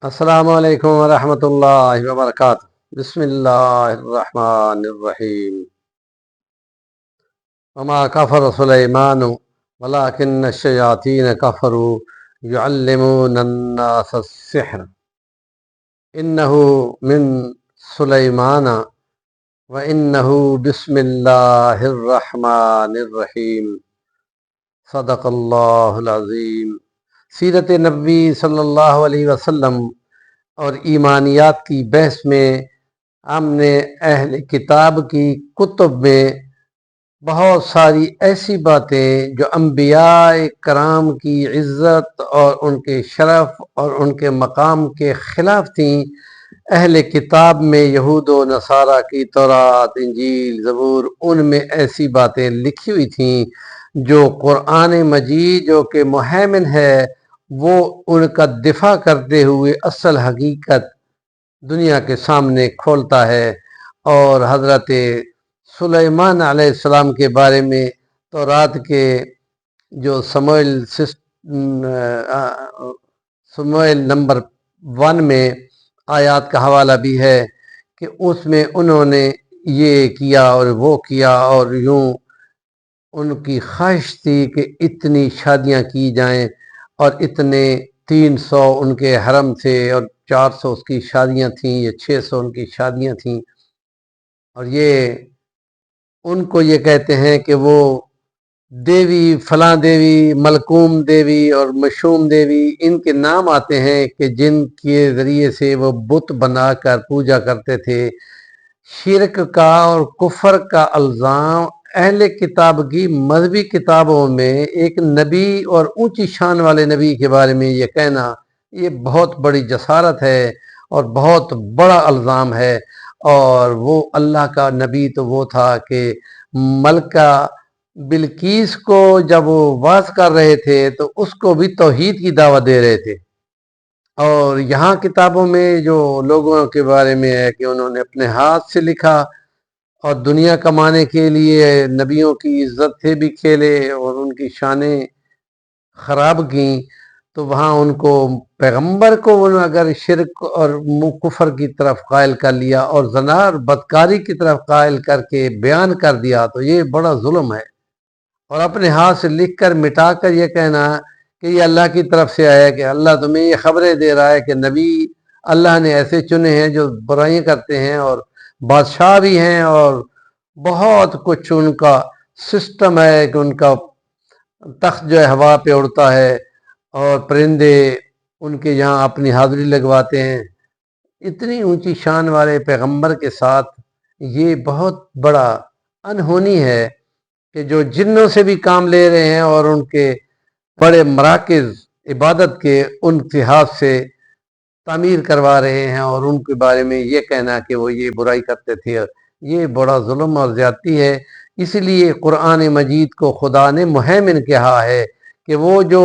السلام علیکم ورحمۃ اللہ وبرکاتہ۔ بسم اللہ الرحمن الرحیم۔ وما کفر سلیمان ولکن الشیاطین کفروا یعلمون الناس السحر انہ من سلیمان وانہ بسم اللہ الرحمن الرحیم۔ صدق اللہ العظیم۔ سیرت نبوی صلی اللہ علیہ وسلم اور ایمانیات کی بحث میں ہم نے اہل کتاب کی کتب میں بہت ساری ایسی باتیں جو انبیاء کرام کی عزت اور ان کے شرف اور ان کے مقام کے خلاف تھیں، اہل کتاب میں یہود و نصارہ کی تورات، انجیل، زبور، ان میں ایسی باتیں لکھی ہوئی تھیں جو قرآن مجید جو کہ مہیمن ہے وہ ان کا دفاع کرتے ہوئے اصل حقیقت دنیا کے سامنے کھولتا ہے۔ اور حضرت سلیمان علیہ السلام کے بارے میں تورات کے جو سموئیل نمبر 1 میں آیات کا حوالہ بھی ہے کہ اس میں انہوں نے یہ کیا اور وہ کیا، اور یوں ان کی خواہش تھی کہ اتنی شادیاں کی جائیں، اور اتنے 300 ان کے حرم تھے اور 400 اس کی شادیاں تھیں، یا 600 ان کی شادیاں تھیں۔ اور یہ ان کو یہ کہتے ہیں کہ وہ دیوی، فلاں دیوی، ملکوم دیوی اور مشوم دیوی، ان کے نام آتے ہیں کہ جن کے ذریعے سے وہ بت بنا کر پوجا کرتے تھے۔ شرک کا اور کفر کا الزام اہل کتاب کی مذہبی کتابوں میں ایک نبی اور اونچی شان والے نبی کے بارے میں یہ کہنا، یہ بہت بڑی جسارت ہے اور بہت بڑا الزام ہے۔ اور وہ اللہ کا نبی تو وہ تھا کہ ملکہ بلقیس کو جب وہ واز کر رہے تھے تو اس کو بھی توحید کی دعوت دے رہے تھے۔ اور یہاں کتابوں میں جو لوگوں کے بارے میں ہے کہ انہوں نے اپنے ہاتھ سے لکھا اور دنیا کمانے کے لیے نبیوں کی عزت سے بھی کھیلے اور ان کی شانیں خراب کیں، تو وہاں ان کو پیغمبر کو اگر شرک اور کفر کی طرف قائل کر لیا اور زنا اور بدکاری کی طرف قائل کر کے بیان کر دیا تو یہ بڑا ظلم ہے۔ اور اپنے ہاتھ سے لکھ کر مٹا کر یہ کہنا کہ یہ اللہ کی طرف سے آیا، کہ اللہ تمہیں یہ خبریں دے رہا ہے کہ نبی اللہ نے ایسے چنے ہیں جو برائیاں کرتے ہیں اور بادشاہ بھی ہیں، اور بہت کچھ ان کا سسٹم ہے کہ ان کا تخت جو ہے ہوا پہ اڑتا ہے اور پرندے ان کے یہاں اپنی حاضری لگواتے ہیں۔ اتنی اونچی شان والے پیغمبر کے ساتھ یہ بہت بڑا انہونی ہے کہ جو جنوں سے بھی کام لے رہے ہیں اور ان کے بڑے مراکز عبادت کے ان اتحاد سے تعمیر کروا رہے ہیں، اور ان کے بارے میں یہ کہنا کہ وہ یہ برائی کرتے تھے، یہ بڑا ظلم اور زیادتی ہے۔ اس لیے قرآن مجید کو خدا نے مہیمن کہا ہے کہ وہ جو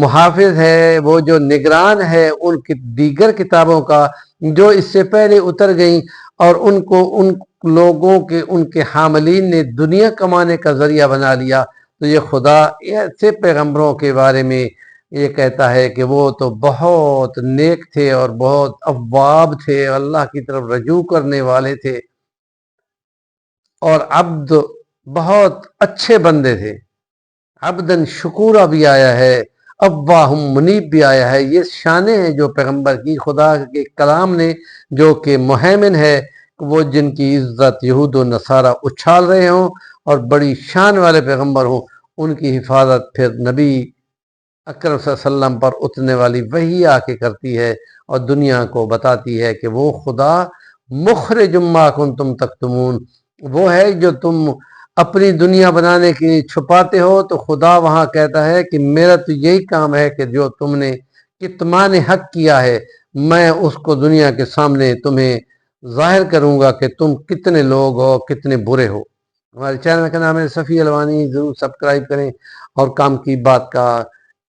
محافظ ہے، وہ جو نگران ہے ان کی دیگر کتابوں کا جو اس سے پہلے اتر گئیں، اور ان کو ان لوگوں کے ان کے حاملین نے دنیا کمانے کا ذریعہ بنا لیا، تو یہ خدا ایسے پیغمبروں کے بارے میں یہ کہتا ہے کہ وہ تو بہت نیک تھے اور بہت اواب تھے، اللہ کی طرف رجوع کرنے والے تھے، اور عبد بہت اچھے بندے تھے۔ عبدن شکورہ بھی آیا ہے، اواہم منیب بھی آیا ہے۔ یہ شانیں ہیں جو پیغمبر کی خدا کے کلام نے، جو کہ مہیمن ہے، وہ جن کی عزت یہود و نصارہ اچھال رہے ہوں اور بڑی شان والے پیغمبر ہوں، ان کی حفاظت پھر نبی اکرم صلی اللہ علیہ وسلم پر اترنے والی وحی آ کے کرتی ہے اور دنیا کو بتاتی ہے کہ وہ خدا مخرج ما کنتم تکتمون، وہ ہے جو تم اپنی دنیا بنانے کے لیے چھپاتے ہو، تو خدا وہاں کہتا ہے کہ میرا تو یہی کام ہے کہ جو تم نے کتمان حق کیا ہے میں اس کو دنیا کے سامنے تمہیں ظاہر کروں گا کہ تم کتنے لوگ ہو، کتنے برے ہو۔ ہمارے چینل کا نام ہے صفی الوانی، ضرور سبسکرائب کریں اور کام کی بات کا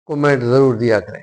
کومنٹ ضرور دیا کریں۔